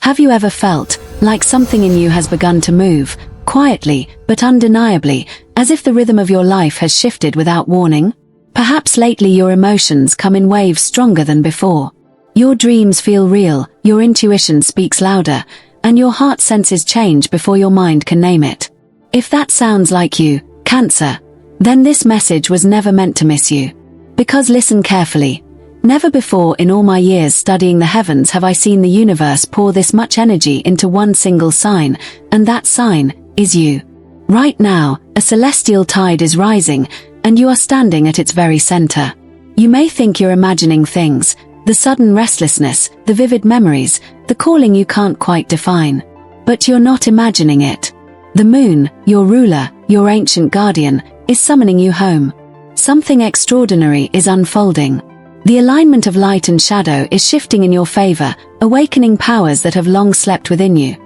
Have you ever felt like something in you has begun to move, quietly but undeniably, as if the rhythm of your life has shifted without warning? Perhaps lately your emotions come in waves stronger than before. Your dreams feel real, your intuition speaks louder, and your heart senses change before your mind can name it. If that sounds like you, Cancer, then this message was never meant to miss you. Because listen carefully. Never before in all my years studying the heavens have I seen the universe pour this much energy into one single sign, and that sign is you. Right now, a celestial tide is rising, and you are standing at its very center. You may think you're imagining things, the sudden restlessness, the vivid memories, the calling you can't quite define. But you're not imagining it. The moon, your ruler, your ancient guardian, is summoning you home. Something extraordinary is unfolding. The alignment of light and shadow is shifting in your favor, awakening powers that have long slept within you.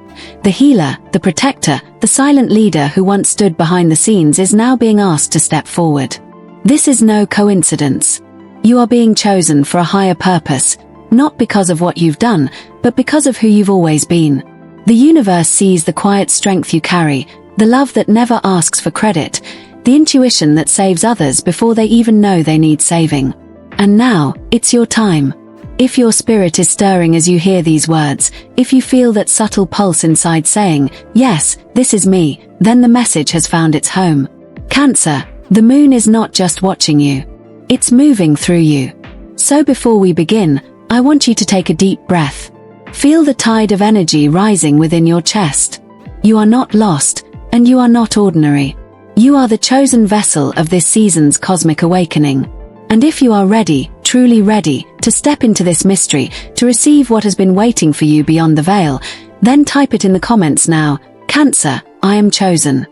The healer, the protector, the silent leader who once stood behind the scenes is now being asked to step forward. This is no coincidence. You are being chosen for a higher purpose, not because of what you've done, but because of who you've always been. The universe sees the quiet strength you carry, the love that never asks for credit, the intuition that saves others before they even know they need saving. And now, it's your time. If your spirit is stirring as you hear these words, if you feel that subtle pulse inside saying, yes, this is me, then the message has found its home. Cancer, the moon is not just watching you. It's moving through you. So before we begin, I want you to take a deep breath. Feel the tide of energy rising within your chest. You are not lost, and you are not ordinary. You are the chosen vessel of this season's cosmic awakening. And if you are ready, truly ready, to step into this mystery, to receive what has been waiting for you beyond the veil, then type it in the comments now, Cancer, I am chosen.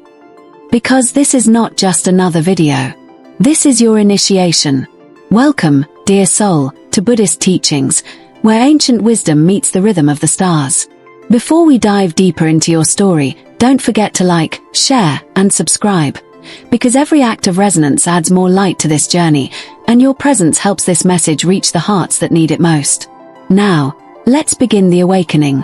Because this is not just another video. This is your initiation. Welcome, dear soul, to Buddhist teachings, where ancient wisdom meets the rhythm of the stars. Before we dive deeper into your story, don't forget to like, share, and subscribe. Because every act of resonance adds more light to this journey, and your presence helps this message reach the hearts that need it most. Now, let's begin the awakening.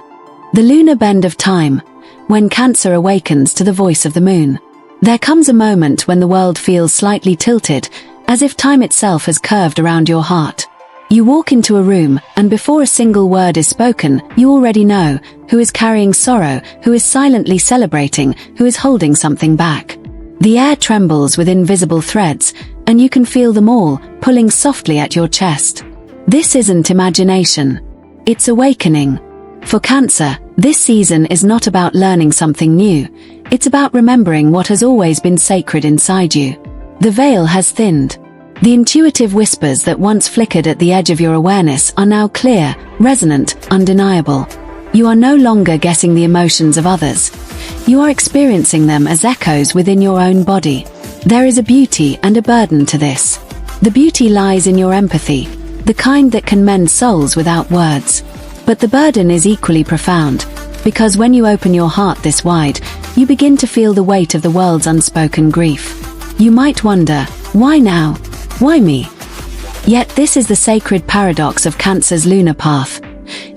The lunar bend of time, when Cancer awakens to the voice of the moon. There comes a moment when the world feels slightly tilted, as if time itself has curved around your heart. You walk into a room, and before a single word is spoken, you already know who is carrying sorrow, who is silently celebrating, who is holding something back. The air trembles with invisible threads, and you can feel them all, pulling softly at your chest. This isn't imagination. It's awakening. For Cancer, this season is not about learning something new. It's about remembering what has always been sacred inside you. The veil has thinned. The intuitive whispers that once flickered at the edge of your awareness are now clear, resonant, undeniable. You are no longer guessing the emotions of others. You are experiencing them as echoes within your own body. There is a beauty and a burden to this. The beauty lies in your empathy, the kind that can mend souls without words. But the burden is equally profound, because when you open your heart this wide, you begin to feel the weight of the world's unspoken grief. You might wonder, why now? Why me? Yet this is the sacred paradox of Cancer's lunar path.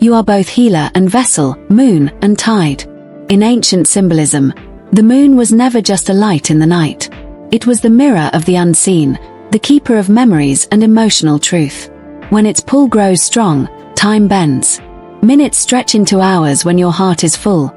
You are both healer and vessel, moon and tide. In ancient symbolism, the moon was never just a light in the night. It was the mirror of the unseen, the keeper of memories and emotional truth. When its pull grows strong, time bends. Minutes stretch into hours when your heart is full.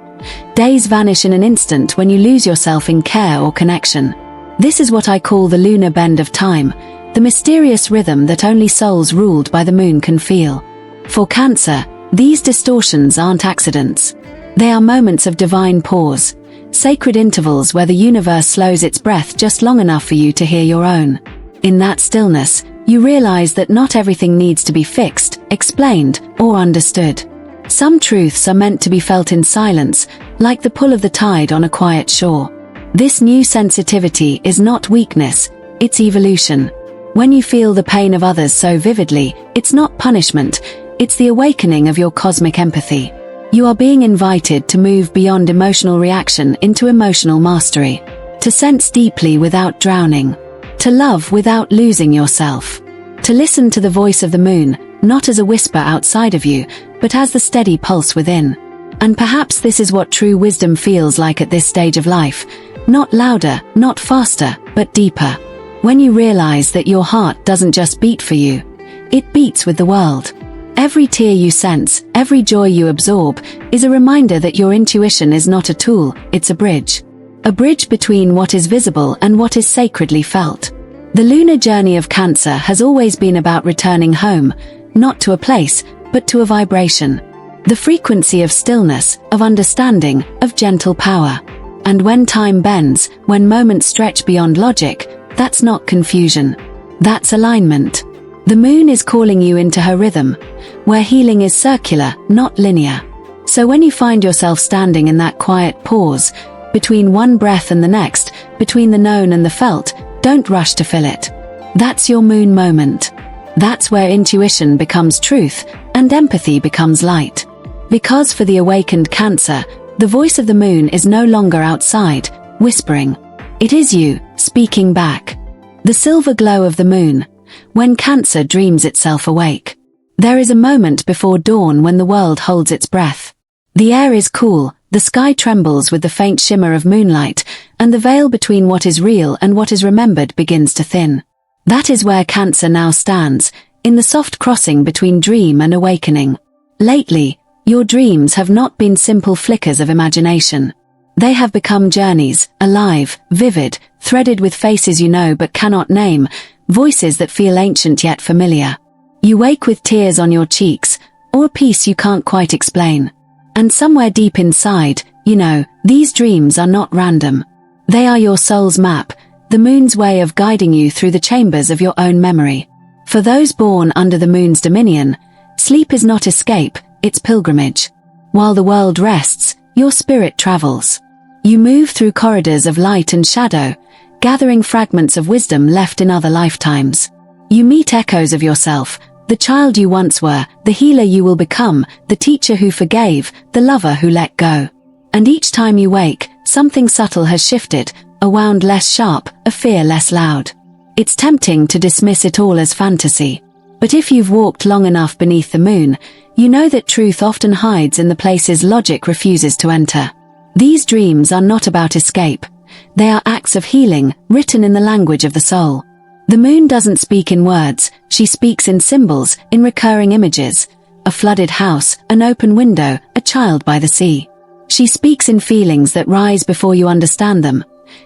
Days vanish in an instant when you lose yourself in care or connection. This is what I call the lunar bend of time, the mysterious rhythm that only souls ruled by the moon can feel. For Cancer, these distortions aren't accidents. They are moments of divine pause, sacred intervals where the universe slows its breath just long enough for you to hear your own. In that stillness, you realize that not everything needs to be fixed, explained, or understood. Some truths are meant to be felt in silence, like the pull of the tide on a quiet shore. This new sensitivity is not weakness, it's evolution. When you feel the pain of others so vividly, it's not punishment, it's the awakening of your cosmic empathy. You are being invited to move beyond emotional reaction into emotional mastery, to sense deeply without drowning, to love without losing yourself, to listen to the voice of the moon, not as a whisper outside of you, but as the steady pulse within. And perhaps this is what true wisdom feels like at this stage of life. Not louder, not faster, but deeper. When you realize that your heart doesn't just beat for you, it beats with the world. Every tear you sense, every joy you absorb, is a reminder that your intuition is not a tool, it's a bridge. A bridge between what is visible and what is sacredly felt. The lunar journey of Cancer has always been about returning home, not to a place, but to a vibration. The frequency of stillness, of understanding, of gentle power. And when time bends, when moments stretch beyond logic, that's not confusion. That's alignment. The moon is calling you into her rhythm, where healing is circular, not linear. So when you find yourself standing in that quiet pause, between one breath and the next, between the known and the felt, don't rush to fill it. That's your moon moment. That's where intuition becomes truth, and empathy becomes light. Because for the awakened Cancer, the voice of the moon is no longer outside, whispering. It is you, speaking back. The silver glow of the moon, when Cancer dreams itself awake. There is a moment before dawn when the world holds its breath. The air is cool, the sky trembles with the faint shimmer of moonlight, and the veil between what is real and what is remembered begins to thin. That is where Cancer now stands, in the soft crossing between dream and awakening. Lately, your dreams have not been simple flickers of imagination. They have become journeys, alive, vivid, threaded with faces you know but cannot name, voices that feel ancient yet familiar. You wake with tears on your cheeks, or a peace you can't quite explain. And somewhere deep inside, you know, these dreams are not random. They are your soul's map, the moon's way of guiding you through the chambers of your own memory. For those born under the moon's dominion, sleep is not escape, it's pilgrimage. While the world rests, your spirit travels. You move through corridors of light and shadow, gathering fragments of wisdom left in other lifetimes. You meet echoes of yourself, the child you once were, the healer you will become, the teacher who forgave, the lover who let go. And each time you wake, something subtle has shifted, a wound less sharp, a fear less loud. It's tempting to dismiss it all as fantasy. But if you've walked long enough beneath the moon, you know that truth often hides in the places logic refuses to enter. These dreams are not about escape. They are acts of healing, written in the language of the soul. The moon doesn't speak in words, she speaks in symbols, in recurring images. A flooded house, an open window, a child by the sea. She speaks in feelings that rise before you understand them.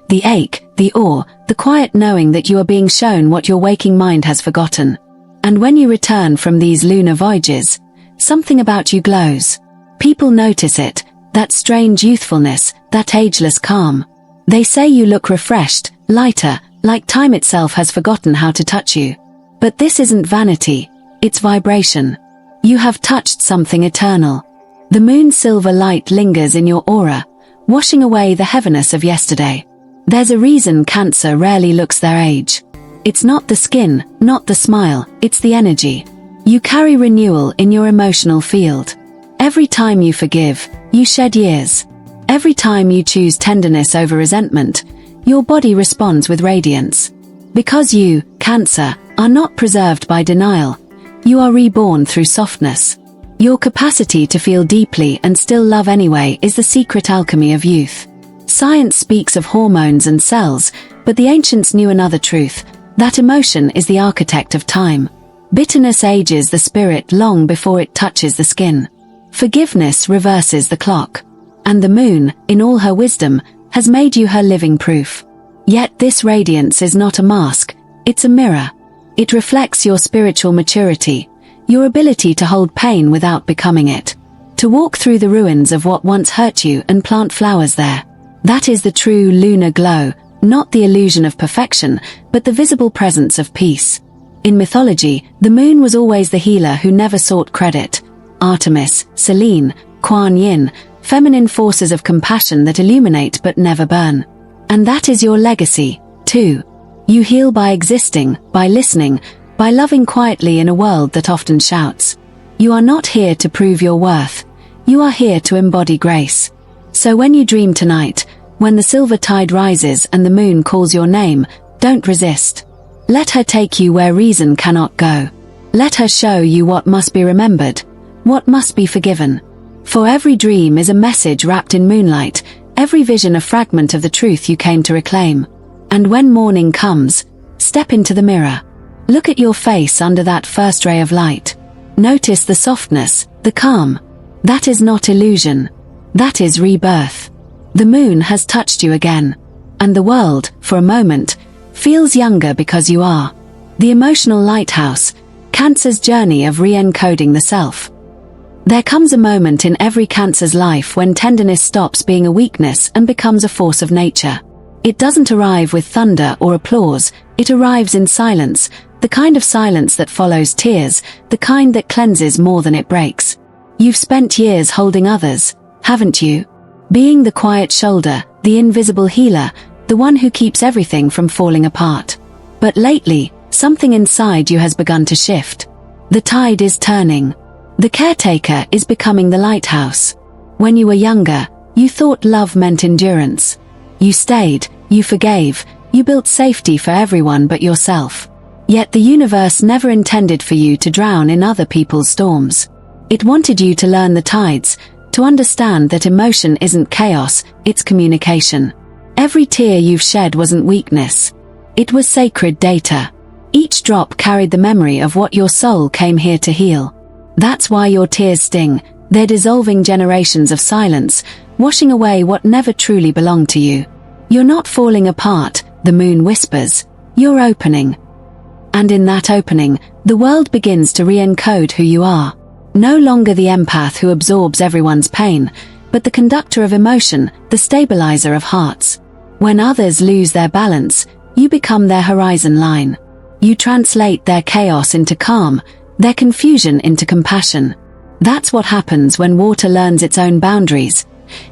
The ache, the awe, the quiet knowing that you are being shown what your waking mind has forgotten. And when you return from these lunar voyages, something about you glows. People notice it, that strange youthfulness, that ageless calm. They say you look refreshed, lighter, like time itself has forgotten how to touch you. But this isn't vanity, it's vibration. You have touched something eternal. The moon's silver light lingers in your aura, washing away the heaviness of yesterday. There's a reason Cancer rarely looks their age. It's not the skin, not the smile, it's the energy. You carry renewal in your emotional field. Every time you forgive, you shed years. Every time you choose tenderness over resentment, your body responds with radiance. Because you, Cancer, are not preserved by denial, you are reborn through softness. Your capacity to feel deeply and still love anyway is the secret alchemy of youth. Science speaks of hormones and cells, but the ancients knew another truth, that emotion is the architect of time. Bitterness ages the spirit long before it touches the skin. Forgiveness reverses the clock. And the moon, in all her wisdom, has made you her living proof. Yet this radiance is not a mask, it's a mirror. It reflects your spiritual maturity, your ability to hold pain without becoming it. To walk through the ruins of what once hurt you and plant flowers there. That is the true lunar glow, not the illusion of perfection, but the visible presence of peace. In mythology, the moon was always the healer who never sought credit. Artemis, Selene, Kuan Yin, feminine forces of compassion that illuminate but never burn. And that is your legacy, too. You heal by existing, by listening, by loving quietly in a world that often shouts. You are not here to prove your worth. You are here to embody grace. So when you dream tonight, when the silver tide rises and the moon calls your name, don't resist. Let her take you where reason cannot go. Let her show you what must be remembered, what must be forgiven. For every dream is a message wrapped in moonlight, every vision a fragment of the truth you came to reclaim. And when morning comes, step into the mirror. Look at your face under that first ray of light. Notice the softness, the calm. That is not illusion. That is rebirth. The moon has touched you again. And the world, for a moment, feels younger because you are. The emotional lighthouse, Cancer's journey of re-encoding the self. There comes a moment in every Cancer's life when tenderness stops being a weakness and becomes a force of nature. It doesn't arrive with thunder or applause, it arrives in silence, the kind of silence that follows tears, the kind that cleanses more than it breaks. You've spent years holding others, haven't you? Being the quiet shoulder, the invisible healer, the one who keeps everything from falling apart. But lately, something inside you has begun to shift. The tide is turning. The caretaker is becoming the lighthouse. When you were younger, you thought love meant endurance. You stayed, you forgave, you built safety for everyone but yourself. Yet the universe never intended for you to drown in other people's storms. It wanted you to learn the tides, to understand that emotion isn't chaos, it's communication. Every tear you've shed wasn't weakness. It was sacred data. Each drop carried the memory of what your soul came here to heal. That's why your tears sting. They're dissolving generations of silence, washing away what never truly belonged to you. You're not falling apart, the moon whispers. You're opening. And in that opening, the world begins to re-encode who you are. No longer the empath who absorbs everyone's pain, but the conductor of emotion, the stabilizer of hearts. When others lose their balance, you become their horizon line. You translate their chaos into calm, their confusion into compassion. That's what happens when water learns its own boundaries.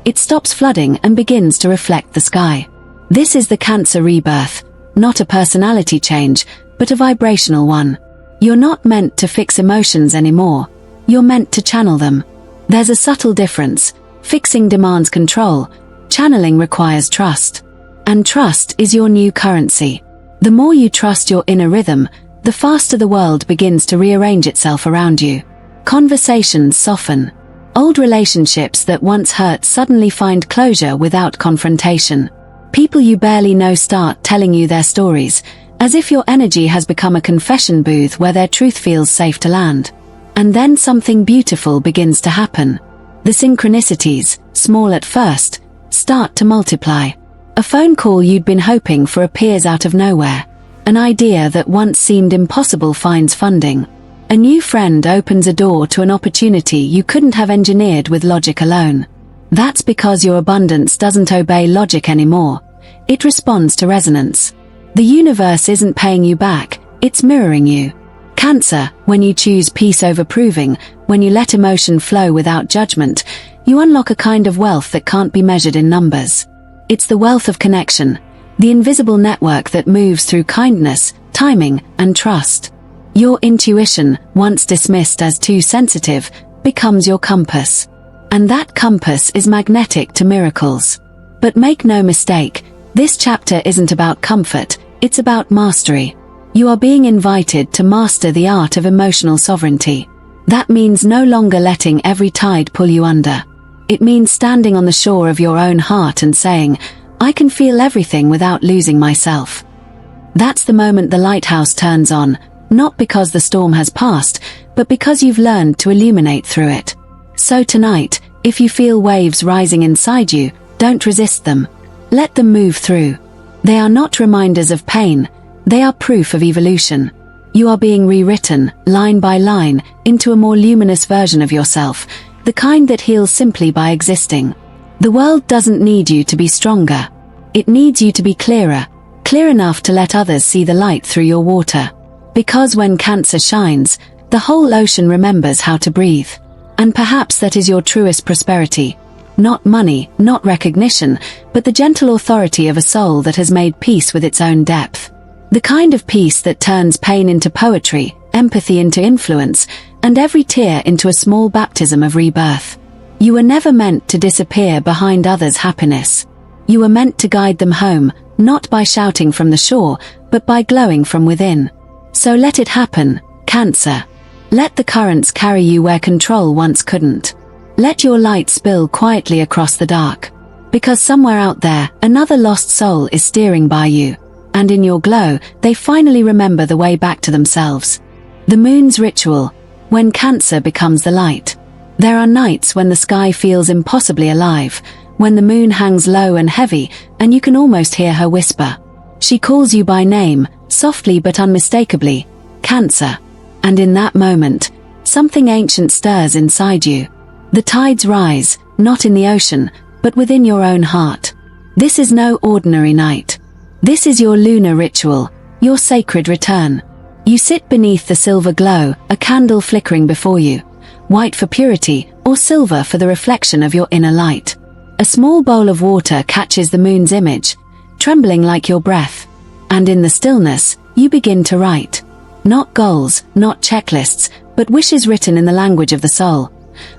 It stops flooding and begins to reflect the sky. This is the Cancer rebirth, not a personality change, but a vibrational one. You're not meant to fix emotions anymore. You're meant to channel them. There's a subtle difference. Fixing demands control. Channeling requires trust. And trust is your new currency. The more you trust your inner rhythm, the faster the world begins to rearrange itself around you. Conversations soften. Old relationships that once hurt suddenly find closure without confrontation. People you barely know start telling you their stories, as if your energy has become a confession booth where their truth feels safe to land. And then something beautiful begins to happen. The synchronicities, small at first, start to multiply. A phone call you'd been hoping for appears out of nowhere. An idea that once seemed impossible finds funding. A new friend opens a door to an opportunity you couldn't have engineered with logic alone. That's because your abundance doesn't obey logic anymore. It responds to resonance. The universe isn't paying you back, it's mirroring you. Cancer, when you choose peace over proving, when you let emotion flow without judgment, you unlock a kind of wealth that can't be measured in numbers. It's the wealth of connection. The invisible network that moves through kindness, timing, and trust. Your intuition, once dismissed as too sensitive, becomes your compass. And that compass is magnetic to miracles. But make no mistake, this chapter isn't about comfort, it's about mastery. You are being invited to master the art of emotional sovereignty. That means no longer letting every tide pull you under. It means standing on the shore of your own heart and saying, I can feel everything without losing myself. That's the moment the lighthouse turns on, not because the storm has passed, but because you've learned to illuminate through it. So tonight, if you feel waves rising inside you, don't resist them. Let them move through. They are not reminders of pain, they are proof of evolution. You are being rewritten, line by line, into a more luminous version of yourself, the kind that heals simply by existing. The world doesn't need you to be stronger. It needs you to be clearer, clear enough to let others see the light through your water. Because when Cancer shines, the whole ocean remembers how to breathe. And perhaps that is your truest prosperity. Not money, not recognition, but the gentle authority of a soul that has made peace with its own depth. The kind of peace that turns pain into poetry, empathy into influence, and every tear into a small baptism of rebirth. You were never meant to disappear behind others' happiness. You were meant to guide them home, not by shouting from the shore, but by glowing from within. So let it happen, Cancer. Let the currents carry you where control once couldn't. Let your light spill quietly across the dark. Because somewhere out there, another lost soul is steering by you. And in your glow, they finally remember the way back to themselves. The moon's ritual, when Cancer becomes the light. There are nights when the sky feels impossibly alive, when the moon hangs low and heavy, and you can almost hear her whisper. She calls you by name, softly but unmistakably, Cancer. And in that moment, something ancient stirs inside you. The tides rise, not in the ocean, but within your own heart. This is no ordinary night. This is your lunar ritual, your sacred return. You sit beneath the silver glow, a candle flickering before you, white for purity, or silver for the reflection of your inner light. A small bowl of water catches the moon's image, trembling like your breath. And in the stillness, you begin to write. Not goals, not checklists, but wishes written in the language of the soul.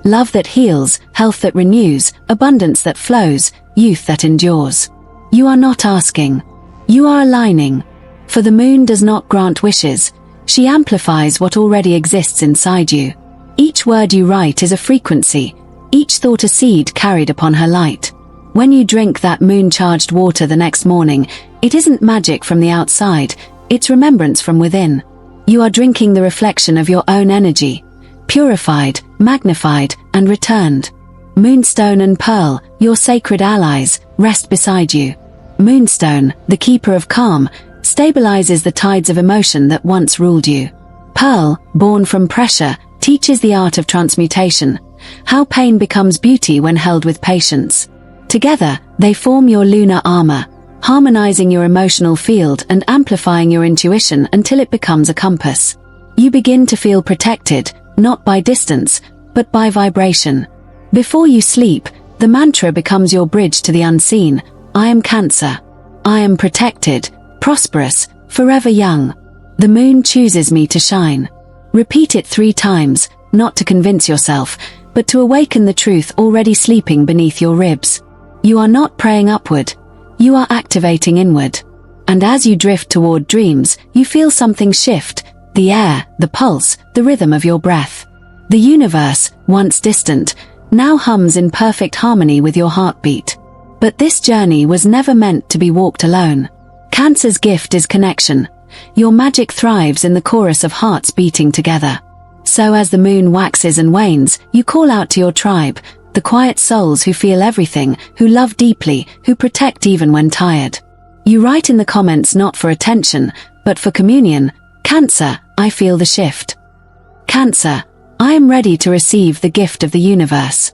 Love that heals, health that renews, abundance that flows, youth that endures. You are not asking. You are aligning. For the moon does not grant wishes. She amplifies what already exists inside you. Each word you write is a frequency, each thought a seed carried upon her light. When you drink that moon-charged water the next morning, it isn't magic from the outside, it's remembrance from within. You are drinking the reflection of your own energy, purified, magnified, and returned. Moonstone and Pearl, your sacred allies, rest beside you. Moonstone, the keeper of calm, stabilizes the tides of emotion that once ruled you. Pearl, born from pressure, teaches the art of transmutation, how pain becomes beauty when held with patience. Together, they form your lunar armor, harmonizing your emotional field and amplifying your intuition until it becomes a compass. You begin to feel protected, not by distance, but by vibration. Before you sleep, the mantra becomes your bridge to the unseen. I am Cancer. I am protected, prosperous, forever young. The moon chooses me to shine. Repeat it 3 times, not to convince yourself, but to awaken the truth already sleeping beneath your ribs. You are not praying upward. You are activating inward. And as you drift toward dreams, you feel something shift, the air, the pulse, the rhythm of your breath. The universe, once distant, now hums in perfect harmony with your heartbeat. But this journey was never meant to be walked alone. Cancer's gift is connection. Your magic thrives in the chorus of hearts beating together. So as the moon waxes and wanes, you call out to your tribe, the quiet souls who feel everything, who love deeply, who protect even when tired. You write in the comments not for attention, but for communion. Cancer, I feel the shift. Cancer, I am ready to receive the gift of the universe.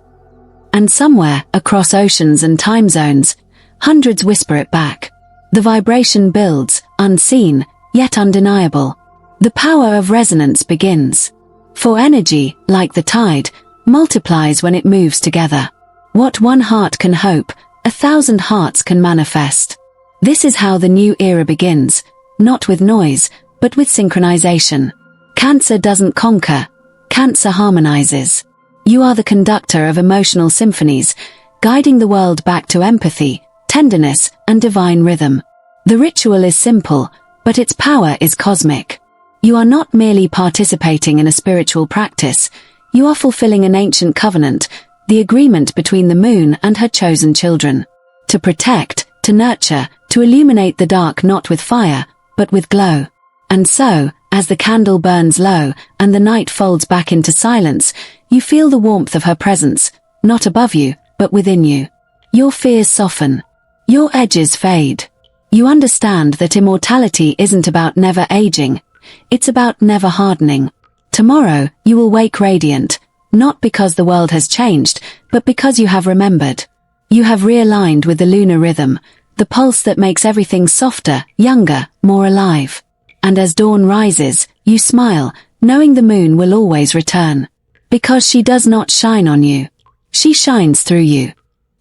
And somewhere, across oceans and time zones, hundreds whisper it back. The vibration builds, unseen, yet undeniable. The power of resonance begins. For energy, like the tide, multiplies when it moves together. What one heart can hope, 1,000 hearts can manifest. This is how the new era begins, not with noise, but with synchronization. Cancer doesn't conquer, Cancer harmonizes. You are the conductor of emotional symphonies, guiding the world back to empathy, tenderness, and divine rhythm. The ritual is simple, but its power is cosmic. You are not merely participating in a spiritual practice, you are fulfilling an ancient covenant, the agreement between the moon and her chosen children. To protect, to nurture, to illuminate the dark not with fire, but with glow. And so, as the candle burns low, and the night folds back into silence, you feel the warmth of her presence, not above you, but within you. Your fears soften. Your edges fade. You understand that immortality isn't about never aging, it's about never hardening. Tomorrow, you will wake radiant, not because the world has changed, but because you have remembered. You have realigned with the lunar rhythm, the pulse that makes everything softer, younger, more alive. And as dawn rises, you smile, knowing the moon will always return. Because she does not shine on you. She shines through you.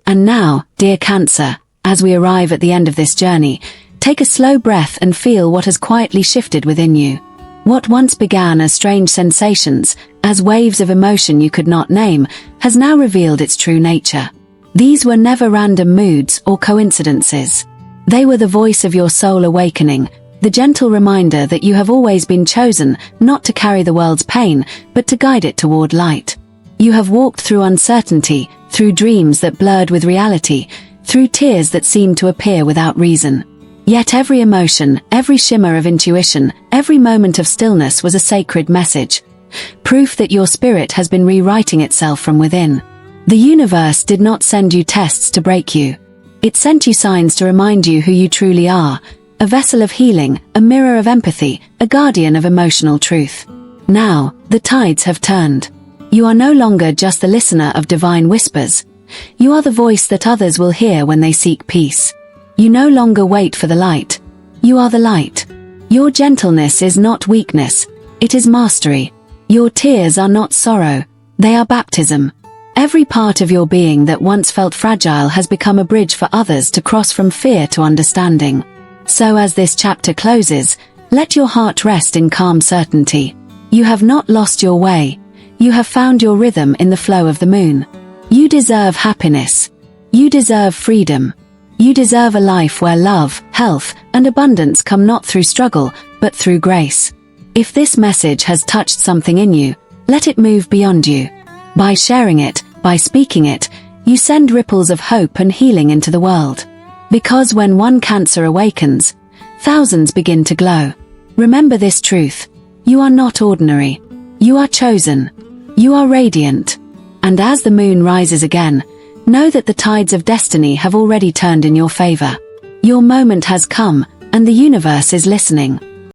And now, dear Cancer, as we arrive at the end of this journey, take a slow breath and feel what has quietly shifted within you. What once began as strange sensations, as waves of emotion you could not name, has now revealed its true nature. These were never random moods or coincidences. They were the voice of your soul awakening, the gentle reminder that you have always been chosen not to carry the world's pain, but to guide it toward light. You have walked through uncertainty, through dreams that blurred with reality, through tears that seemed to appear without reason. Yet every emotion, every shimmer of intuition, every moment of stillness was a sacred message. Proof that your spirit has been rewriting itself from within. The universe did not send you tests to break you. It sent you signs to remind you who you truly are, a vessel of healing, a mirror of empathy, a guardian of emotional truth. Now, the tides have turned. You are no longer just the listener of divine whispers. You are the voice that others will hear when they seek peace. You no longer wait for the light. You are the light. Your gentleness is not weakness, it is mastery. Your tears are not sorrow, they are baptism. Every part of your being that once felt fragile has become a bridge for others to cross from fear to understanding. So as this chapter closes, let your heart rest in calm certainty. You have not lost your way. You have found your rhythm in the flow of the moon. You deserve happiness. You deserve freedom. You deserve a life where love, health, and abundance come not through struggle, but through grace. If this message has touched something in you, let it move beyond you. By sharing it, by speaking it, you send ripples of hope and healing into the world. Because when one Cancer awakens, thousands begin to glow. Remember this truth. You are not ordinary. You are chosen. You are radiant. And as the moon rises again, know that the tides of destiny have already turned in your favor. Your moment has come, and the universe is listening.